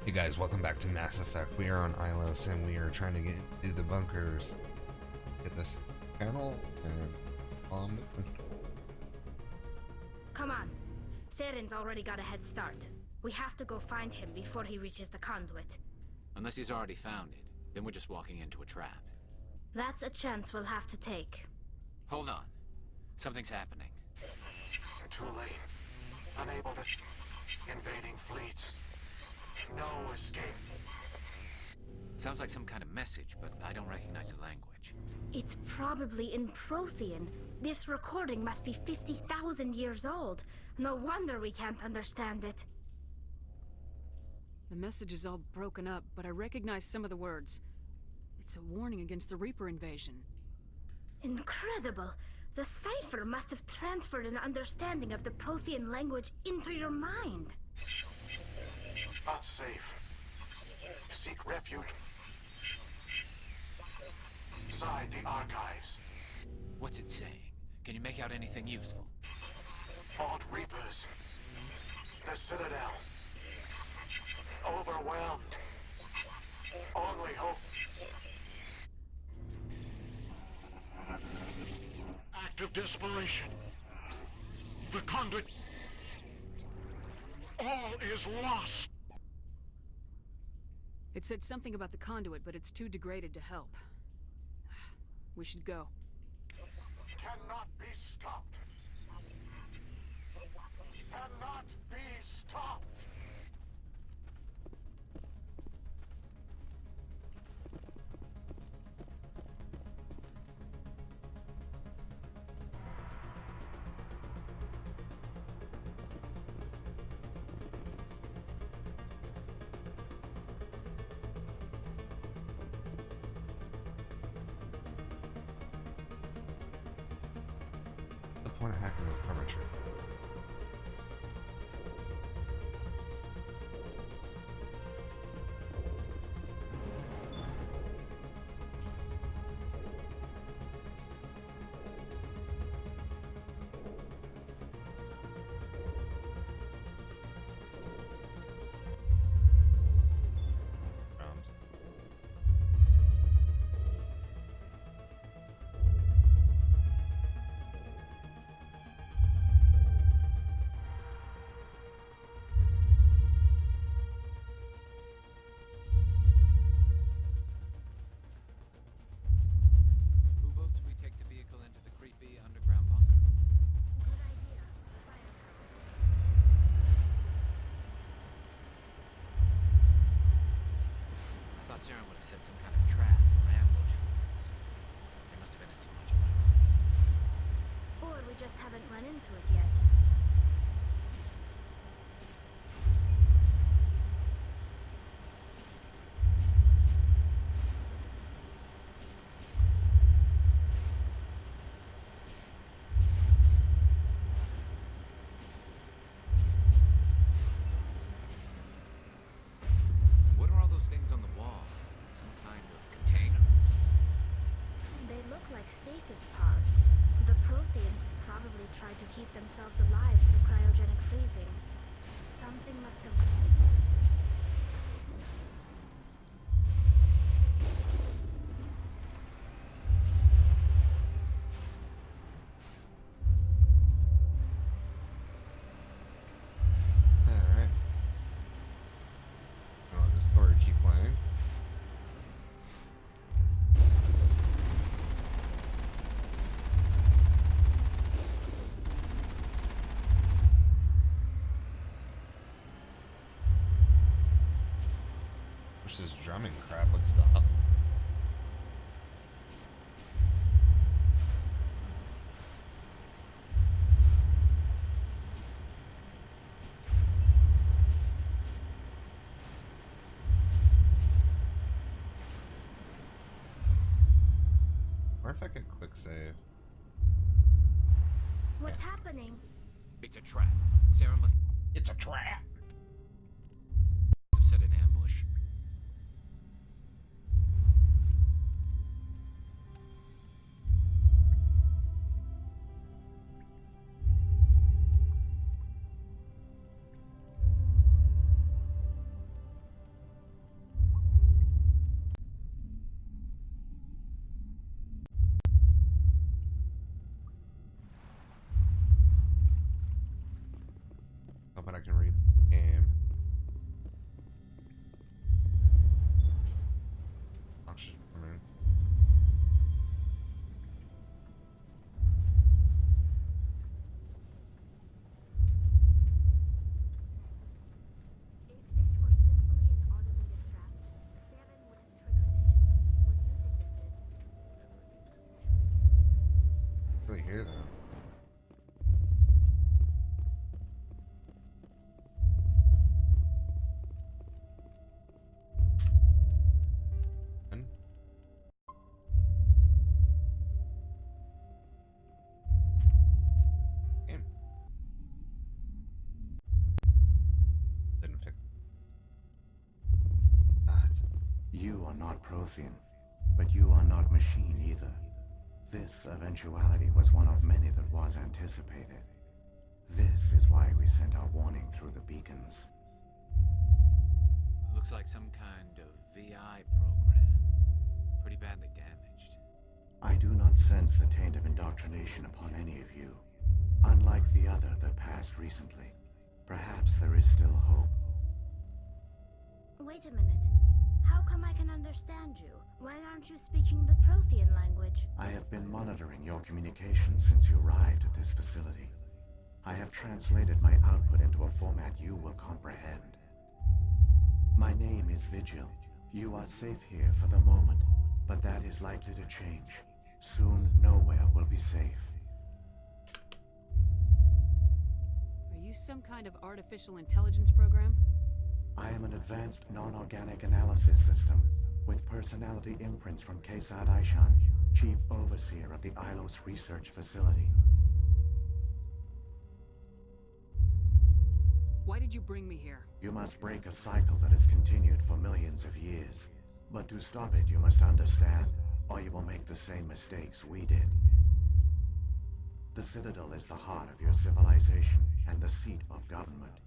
Hey guys, welcome back to Mass Effect. We are on Ilos and we are trying to get into the bunkers. Get this panel and on. Come on. Saren's already got a head start. We have to go find him before he reaches the conduit. Unless he's already found it, then we're just walking into a trap. That's a chance we'll have to take. Hold on. Something's happening. Too late. Unable to... Invading fleets. No escape. Sounds like some kind of message, but I don't recognize the language. It's probably in Prothean. This recording must be 50,000 years old. No wonder we can't understand it. The message is all broken up, but I recognize some of the words. It's a warning against the Reaper invasion. Incredible! The cipher must have transferred an understanding of the Prothean language into your mind. Not safe. Seek refuge. Inside the archives. What's it saying? Can you make out anything useful? Vault Reapers. The Citadel. Overwhelmed. Only hope. Act of desperation. The conduit. All is lost. It said something about the conduit, but it's too degraded to help. We should go. Cannot be stopped. Cannot be stopped. The point of hacking the armature. Drums. Who votes we take the vehicle into the creepy underground bunker? Good idea. I thought Saren would have set some kind of trap or ambush for us. They must have been in too much of my way. Or we just haven't run into it yet. What are all those things on the wall? Some kind of container? They look like stasis pods. The Protheans probably tried to keep themselves alive through cryogenic freezing. Something must have... Alright. I'll let the story keep playing. Wish this drumming crap would stop. Or if I could quick save. What's happening? It's a trap. Saren must It's a trap! have set an ambush. You are not Prothean, but you are not machine either. This eventuality was one of many that was anticipated. This is why we sent our warning through the beacons. Looks like some kind of VI program. Pretty badly damaged. I do not sense the taint of indoctrination upon any of you. Unlike the other that passed recently, perhaps there is still hope. Wait a minute. How come I can understand you? Why aren't you speaking the Prothean language? I have been monitoring your communications since you arrived at this facility. I have translated my output into a format you will comprehend. My name is Vigil. You are safe here for the moment, but that is likely to change. Soon, nowhere will be safe. Are you some kind of artificial intelligence program? I am an advanced non-organic analysis system with personality imprints from Kesad Aishan, Chief Overseer of the Ilos Research Facility. Why did you bring me here? You must break a cycle that has continued for millions of years. But to stop it, you must understand, or you will make the same mistakes we did. The Citadel is the heart of your civilization and the seat of government,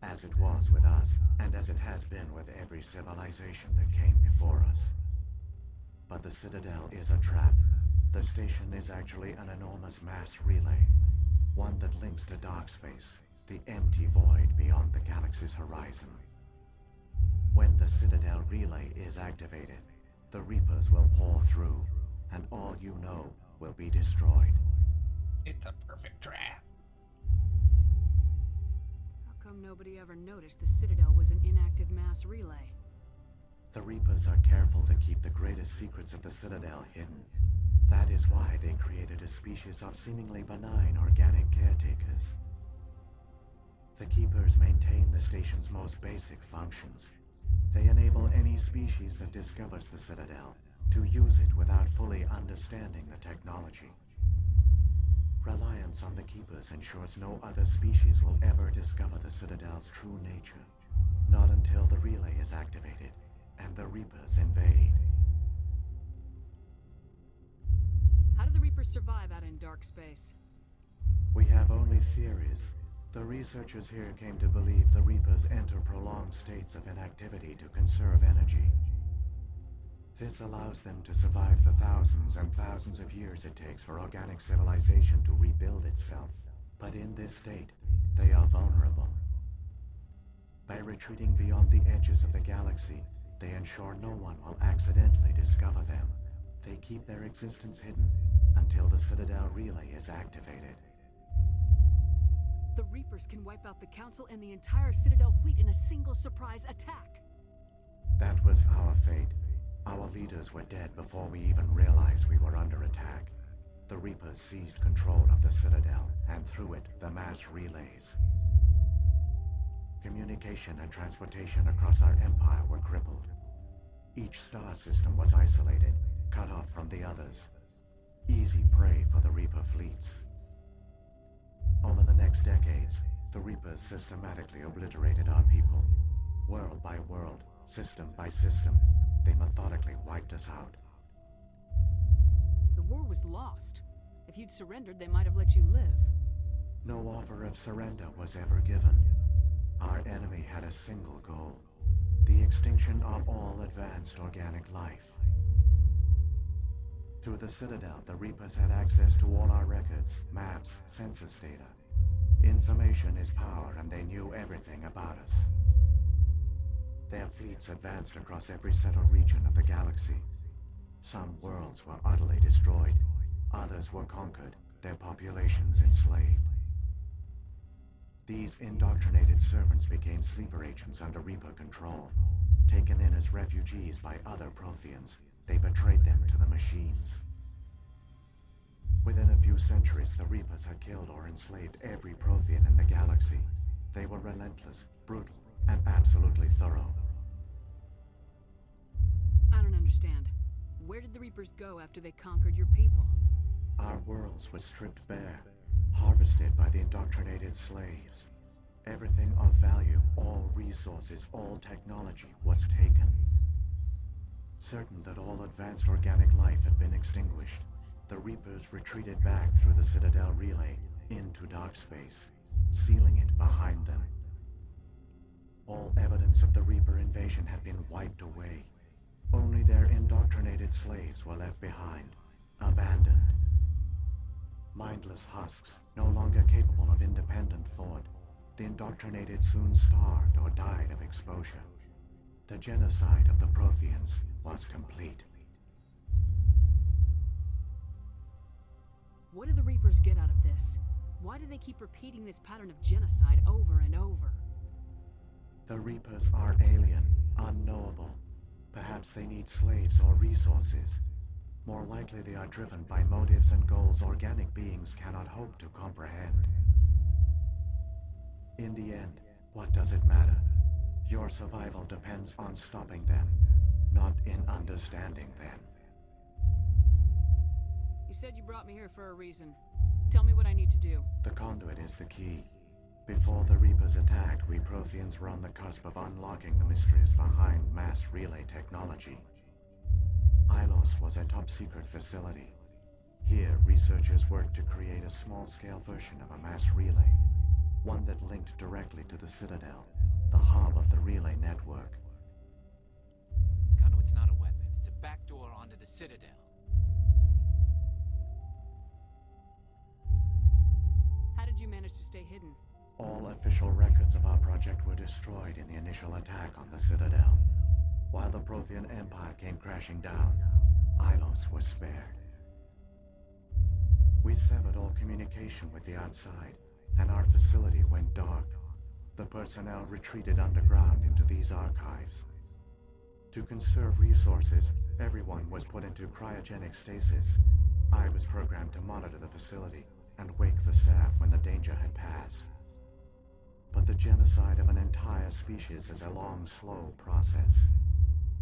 as it was with us, and as it has been with every civilization that came before us. But the Citadel is a trap. The station is actually an enormous mass relay, one that links to dark space, the empty void beyond the galaxy's horizon. When the Citadel relay is activated, the Reapers will pour through, and all you know will be destroyed. It's a perfect trap. How come nobody ever noticed the Citadel was an inactive mass relay? The Reapers are careful to keep the greatest secrets of the Citadel hidden. That is why they created a species of seemingly benign organic caretakers. The Keepers maintain the station's most basic functions. They enable any species that discovers the Citadel to use it without fully understanding the technology. Reliance on the Keepers ensures no other species will ever discover the Citadel's true nature. Not until the relay is activated and the Reapers invade. How do the Reapers survive out in dark space? We have only theories. The researchers here came to believe the Reapers enter prolonged states of inactivity to conserve energy. This allows them to survive the thousands and thousands of years it takes for organic civilization to rebuild itself. But in this state, they are vulnerable. By retreating beyond the edges of the galaxy, they ensure no one will accidentally discover them. They keep their existence hidden until the Citadel relay is activated. The Reapers can wipe out the Council and the entire Citadel fleet in a single surprise attack. That was our fate. Our leaders were dead before we even realized we were under attack. The Reapers seized control of the Citadel, and through it, the mass relays. Communication and transportation across our empire were crippled. Each star system was isolated, cut off from the others. Easy prey for the Reaper fleets. Over the next decades, the Reapers systematically obliterated our people. World by world, system by system, they methodically wiped us out. The war was lost. If you'd surrendered, they might have let you live. No offer of surrender was ever given. Our enemy had a single goal: the extinction of all advanced organic life. Through the Citadel, the Reapers had access to all our records, maps, census data. Information is power, and they knew everything about us. Their fleets advanced across every settled region of the galaxy. Some worlds were utterly destroyed. Others were conquered, their populations enslaved. These indoctrinated servants became sleeper agents under Reaper control. Taken in as refugees by other Protheans, they betrayed them to the machines. Within a few centuries, the Reapers had killed or enslaved every Prothean in the galaxy. They were relentless, brutal, and absolutely thorough. I don't understand. Where did the Reapers go after they conquered your people? Our worlds were stripped bare, harvested by the indoctrinated slaves. Everything of value, all resources, all technology was taken. Certain that all advanced organic life had been extinguished, the Reapers retreated back through the Citadel relay into dark space, sealing it behind them. All evidence of the Reaper invasion had been wiped away. Only their indoctrinated slaves were left behind, abandoned. Mindless husks, no longer capable of independent thought, the indoctrinated soon starved or died of exposure. The genocide of the Protheans was complete. What do the Reapers get out of this? Why do they keep repeating this pattern of genocide over and over? The Reapers are alien, unknowable. Perhaps they need slaves or resources. More likely they are driven by motives and goals organic beings cannot hope to comprehend. In the end, what does it matter? Your survival depends on stopping them, not in understanding them. You said you brought me here for a reason. Tell me what I need to do. The conduit is the key. Before the Reapers attacked, we Protheans were on the cusp of unlocking the mysteries behind mass relay technology. Ilos was a top-secret facility. Here, researchers worked to create a small-scale version of a mass relay, one that linked directly to the Citadel, the hub of the relay network. Conduit's not a weapon. It's a backdoor onto the Citadel. How did you manage to stay hidden? All official records of our project were destroyed in the initial attack on the Citadel. While the Prothean Empire came crashing down, Ilos was spared. We severed all communication with the outside, and our facility went dark. The personnel retreated underground into these archives. To conserve resources, everyone was put into cryogenic stasis. I was programmed to monitor the facility and wake the staff when the danger had passed. But the genocide of an entire species is a long, slow process.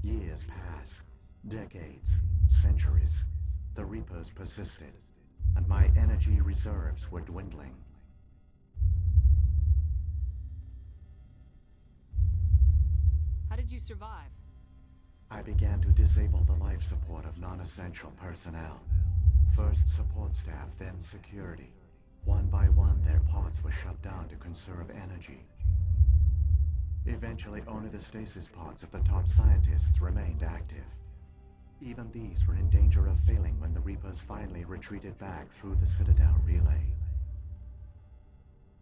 Years passed, decades, centuries. The Reapers persisted, and my energy reserves were dwindling. How did you survive? I began to disable the life support of non-essential personnel. First support staff, then security. One by one, their pods were shut down to conserve energy. Eventually, only the stasis pods of the top scientists remained active. Even these were in danger of failing when the Reapers finally retreated back through the Citadel relay.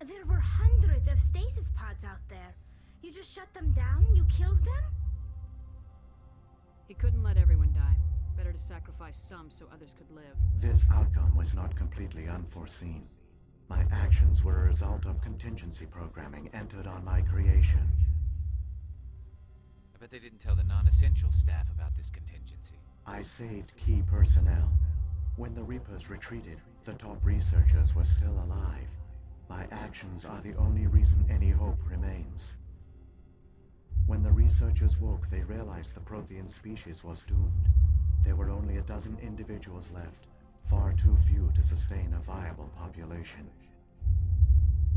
There were hundreds of stasis pods out there. You just shut them down? You killed them? He couldn't let everyone die. Better to sacrifice some so others could live. This outcome was not completely unforeseen. My actions were a result of contingency programming entered on my creation. I bet they didn't tell the non-essential staff about this contingency. I saved key personnel. When the Reapers retreated, the top researchers were still alive. My actions are the only reason any hope remains. When the researchers woke, they realized the Prothean species was doomed. There were only a dozen individuals left, far too few to sustain a viable population.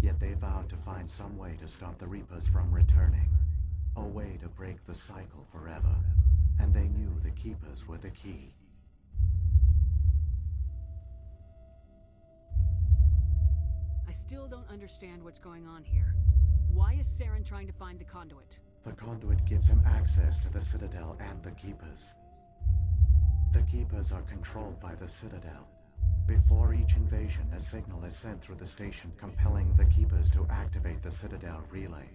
Yet they vowed to find some way to stop the Reapers from returning. A way to break the cycle forever. And they knew the Keepers were the key. I still don't understand what's going on here. Why is Saren trying to find the conduit? The conduit gives him access to the Citadel and the Keepers. The Keepers are controlled by the Citadel. Before each invasion, a signal is sent through the station compelling the Keepers to activate the Citadel relay.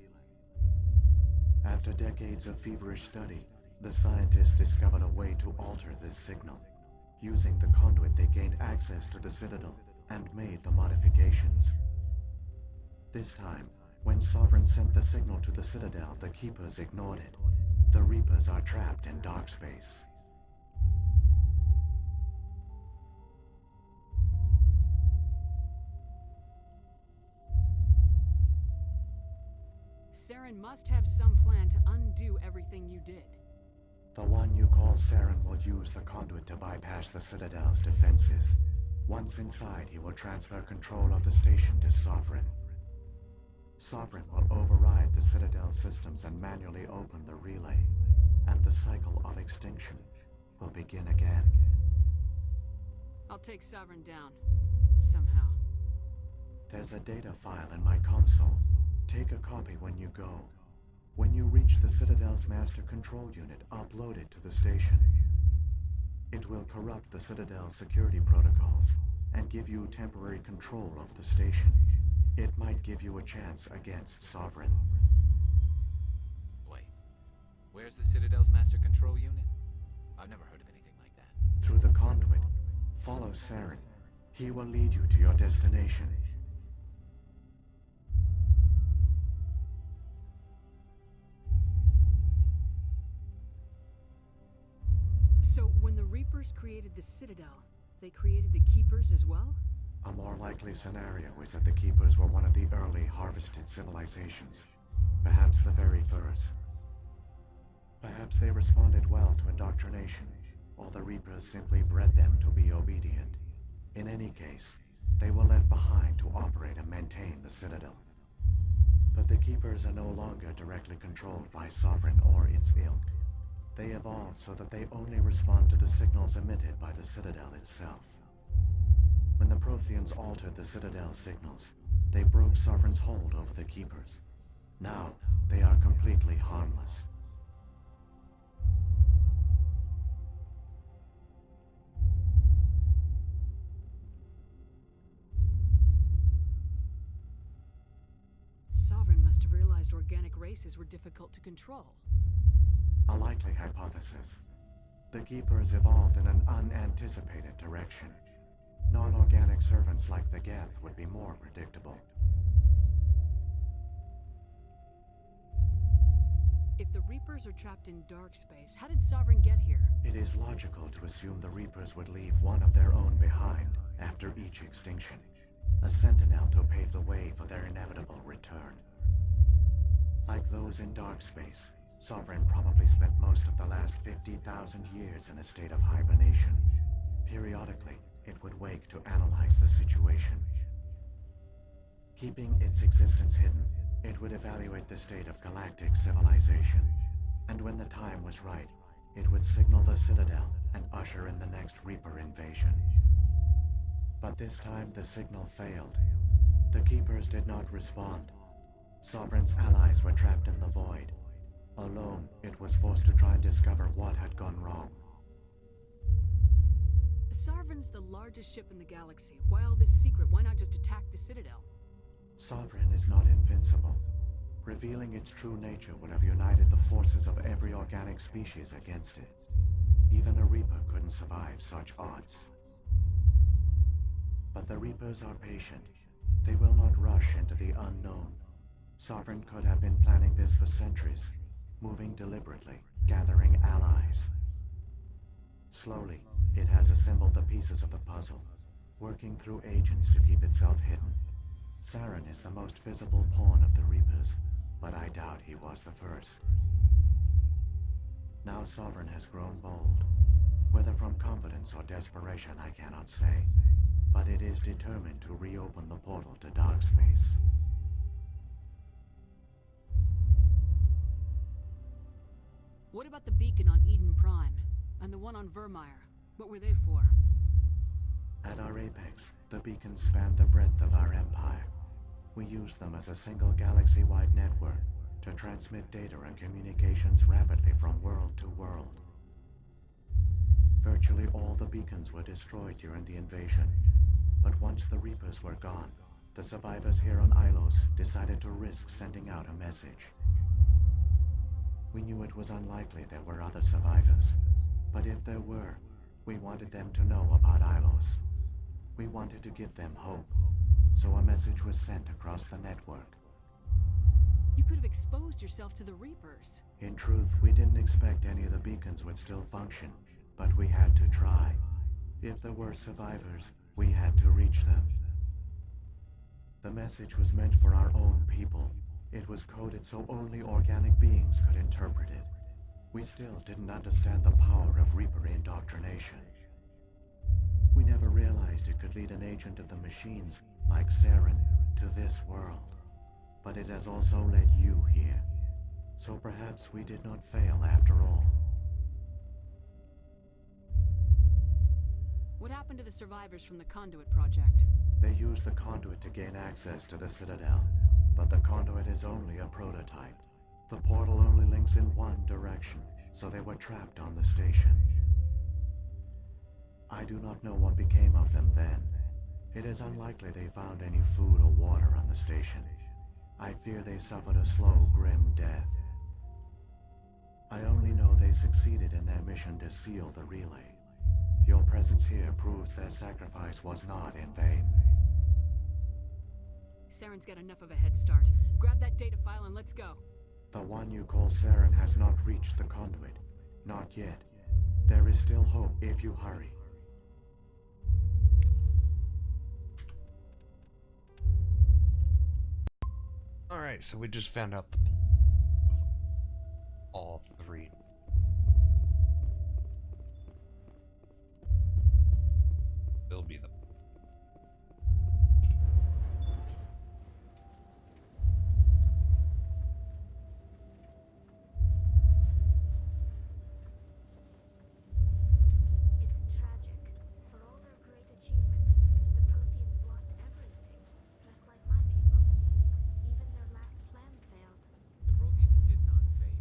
After decades of feverish study, the scientists discovered a way to alter this signal. Using the conduit, they gained access to the Citadel and made the modifications. This time, when Sovereign sent the signal to the Citadel, the Keepers ignored it. The Reapers are trapped in dark space. Saren must have some plan to undo everything you did. The one you call Saren will use the conduit to bypass the Citadel's defenses. Once inside, he will transfer control of the station to Sovereign. Sovereign will override the Citadel systems and manually open the relay, and the cycle of extinction will begin again. I'll take Sovereign down. Somehow. There's a data file in my console. Take a copy when you go. When you reach the Citadel's master control unit, upload it to the station. It will corrupt the Citadel's security protocols and give you temporary control of the station. It might give you a chance against Sovereign. Wait. Where's the Citadel's master control unit? I've never heard of anything like that. Through the conduit, follow Saren. He will lead you to your destination. So, when the Reapers created the Citadel, they created the Keepers as well? A more likely scenario is that the Keepers were one of the early harvested civilizations. Perhaps the very first. Perhaps they responded well to indoctrination, or the Reapers simply bred them to be obedient. In any case, they were left behind to operate and maintain the Citadel. But the Keepers are no longer directly controlled by Sovereign or its ilk. They evolved so that they only respond to the signals emitted by the Citadel itself. When the Protheans altered the Citadel's signals, they broke Sovereign's hold over the Keepers. Now, they are completely harmless. Sovereign must have realized organic races were difficult to control. A likely hypothesis. The Keepers evolved in an unanticipated direction. Non-organic servants like the Geth would be more predictable. If the Reapers are trapped in dark space, how did Sovereign get here? It is logical to assume the Reapers would leave one of their own behind after each extinction. A sentinel to pave the way for their inevitable return. Like those in dark space, Sovereign probably spent most of the last 50,000 years in a state of hibernation. Periodically, it would wake to analyze the situation. Keeping its existence hidden, it would evaluate the state of galactic civilization. And when the time was right, it would signal the Citadel and usher in the next Reaper invasion. But this time the signal failed. The Keepers did not respond. Sovereign's allies were trapped in the void. Alone, it was forced to try and discover what had gone wrong. Sovereign's the largest ship in the galaxy. Why all this secret? Why not just attack the Citadel? Sovereign is not invincible. Revealing its true nature would have united the forces of every organic species against it. Even a Reaper couldn't survive such odds. But the Reapers are patient. They will not rush into the unknown. Sovereign could have been planning this for centuries, moving deliberately, gathering allies. Slowly, it has assembled the pieces of the puzzle, working through agents to keep itself hidden. Saren is the most visible pawn of the Reapers, but I doubt he was the first. Now Sovereign has grown bold. Whether from confidence or desperation, I cannot say. But it is determined to reopen the portal to dark space. What about the beacon on Eden Prime? And the one on Vermeer? What were they for? At our apex, the beacons spanned the breadth of our empire. We used them as a single galaxy-wide network to transmit data and communications rapidly from world to world. Virtually all the beacons were destroyed during the invasion. But once the Reapers were gone, the survivors here on Ilos decided to risk sending out a message. We knew it was unlikely there were other survivors, but if there were, we wanted them to know about Ilos. We wanted to give them hope, so a message was sent across the network. You could have exposed yourself to the Reapers. In truth, we didn't expect any of the beacons would still function, but we had to try. If there were survivors, we had to reach them. The message was meant for our own people. It was coded so only organic beings could interpret it. We still didn't understand the power of Reaper indoctrination. We never realized it could lead an agent of the machines, like Saren, to this world. But it has also led you here. So perhaps we did not fail after all. happened to the survivors from the Conduit project? They used the conduit to gain access to the Citadel, but the conduit is only a prototype. The portal only links in one direction, so they were trapped on the station. I do not know what became of them then. It is unlikely they found any food or water on the station. I fear they suffered a slow, grim death. I only know they succeeded in their mission to seal the relay. Your presence here proves their sacrifice was not in vain. Saren's got enough of a head start. Grab that data file and let's go. The one you call Saren has not reached the conduit. Not yet. There is still hope if you hurry. Alright, so we just found out all three. Will be the It's tragic. For all their great achievements, the Protheans lost everything, just like my people. Even their last plan failed. The Protheans did not fail.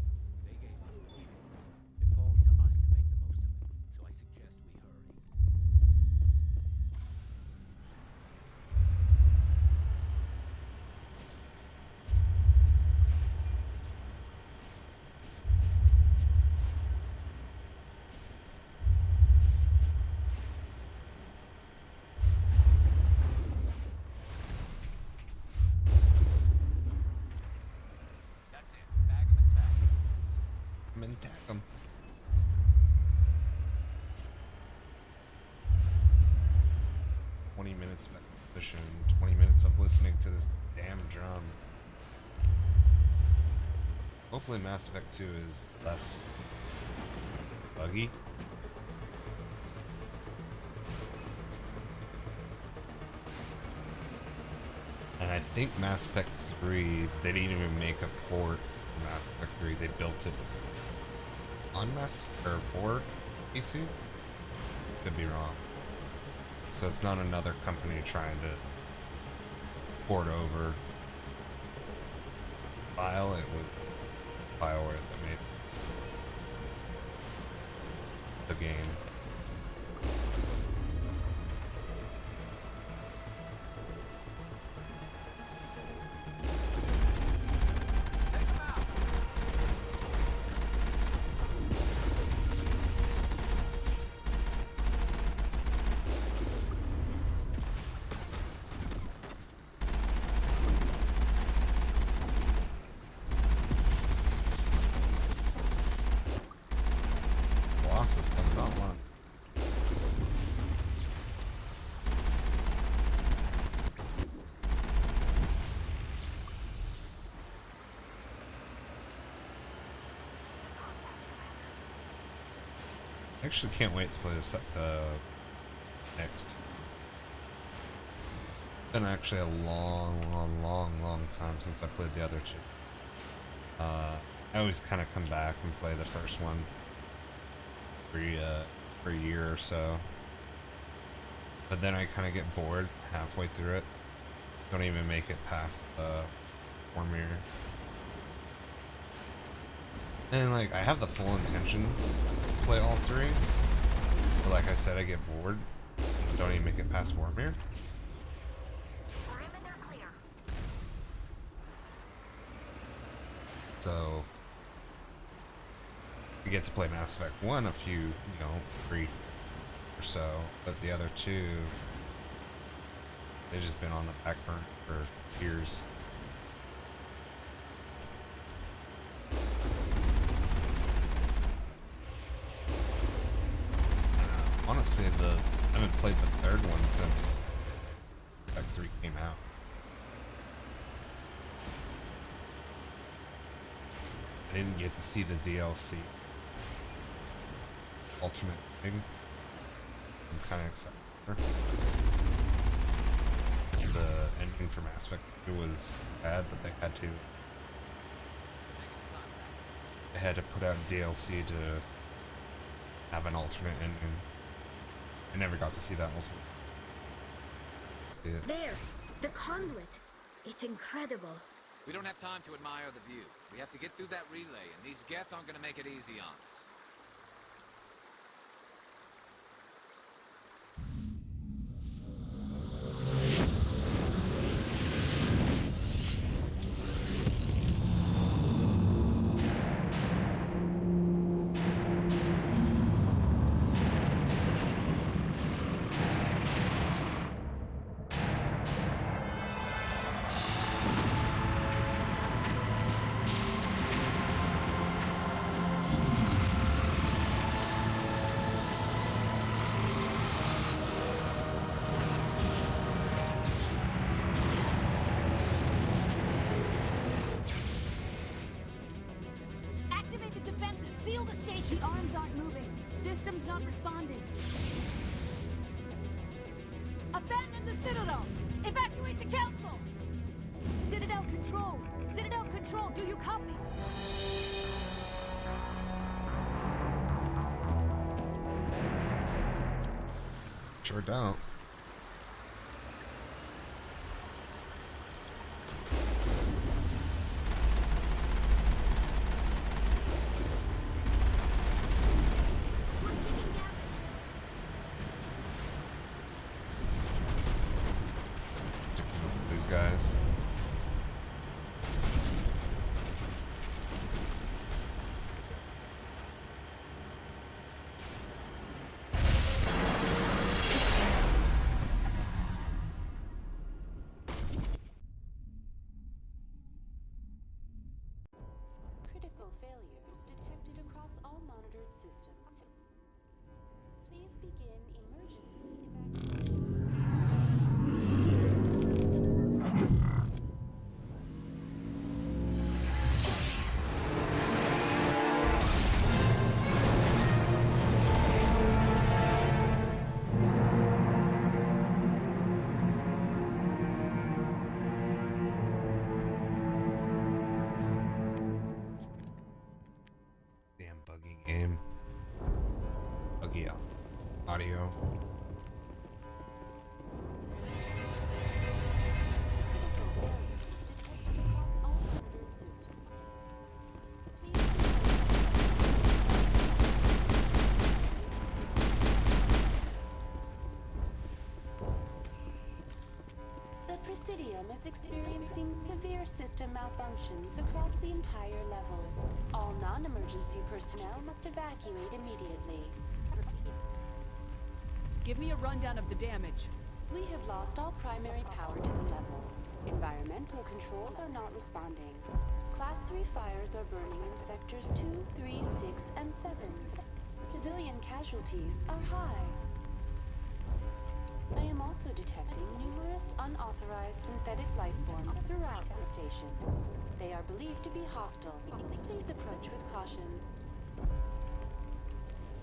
They gave us a chance. It falls to us to make the most of it, so I suggest we hurry. That's it. Bag 'em and tag 'em. come and tag 'em. Minutes of exposition, 20 minutes of listening to this damn drum. Hopefully Mass Effect 2 is less buggy. And I think Mass Effect 3, they didn't even make a port for Mass Effect 3, they built it on for PC? Could be wrong. So it's not another company trying to port over file, it was BioWare that made the game. I actually can't wait to play this next. It's been actually a long time since I played the other two. I always kind of come back and play the first one for a year or so, but then I kind of get bored halfway through it. Don't even make it past the Vormir. And like, I have the full intention to play all three, but like I said, I get bored and don't even make it past Vormir. Perimeter clear. So we get to play Mass Effect 1 a few, 3 or so, but the other two, they've just been on the back burner for years. I want to say I haven't played the third one since Effect 3 came out. I didn't get to see the DLC Ultimate thing. I'm kind of excited for. The ending for Mass Effect 2 was bad, but they had to put out DLC to have an alternate ending. I never got to see that ultimate. Yeah. There! The conduit! It's incredible. We don't have time to admire the view. We have to get through that relay, and these Geth aren't gonna make it easy on us. Activate the defenses! Seal the station! The arms aren't moving. System's not responding. Abandon the Citadel! Evacuate the Council! Citadel Control! Citadel Control, do you copy? Sure don't. These guys. Critical failures detected across all monitored systems. Please begin emergency evacuation. Damn buggy game. Buggy audio. Critical failures detected across all monitored systems. Please The Presidium is experiencing severe system malfunctions across the entire level. All non-emergency personnel must evacuate immediately. Give me a rundown of the damage. We have lost all primary power to the level. Environmental controls are not responding. Class 3 fires are burning in sectors 2, 3, 6, and 7. Civilian casualties are high. I am also detecting numerous unauthorized synthetic life forms throughout the station. They are believed to be hostile. Please approach with caution.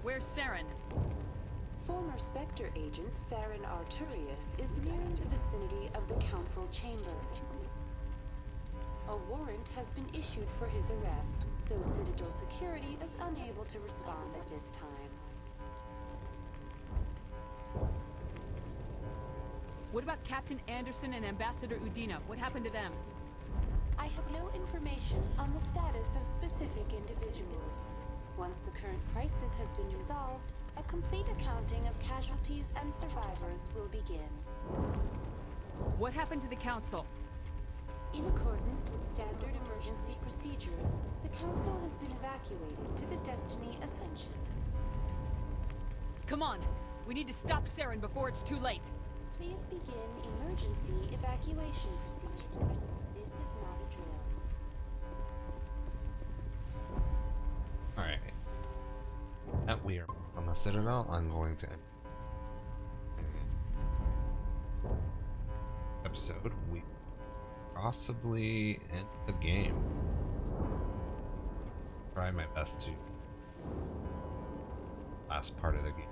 Where's Saren? Former Spectre agent Saren Arturius is nearing the vicinity of the Council chamber. A warrant has been issued for his arrest, though Citadel security is unable to respond at this time. What about Captain Anderson and Ambassador Udina? What happened to them? I have no information on the status of specific individuals. Once the current crisis has been resolved, a complete accounting of casualties and survivors will begin. What happened to the Council? In accordance with standard emergency procedures, the Council has been evacuated to the Destiny Ascension. Come on! We need to stop Saren before it's too late! Please begin emergency evacuation procedures. This is not a drill. Alright. That we are on the Citadel, I'm going to end episode. We possibly end the game. Try my best to last part of the game.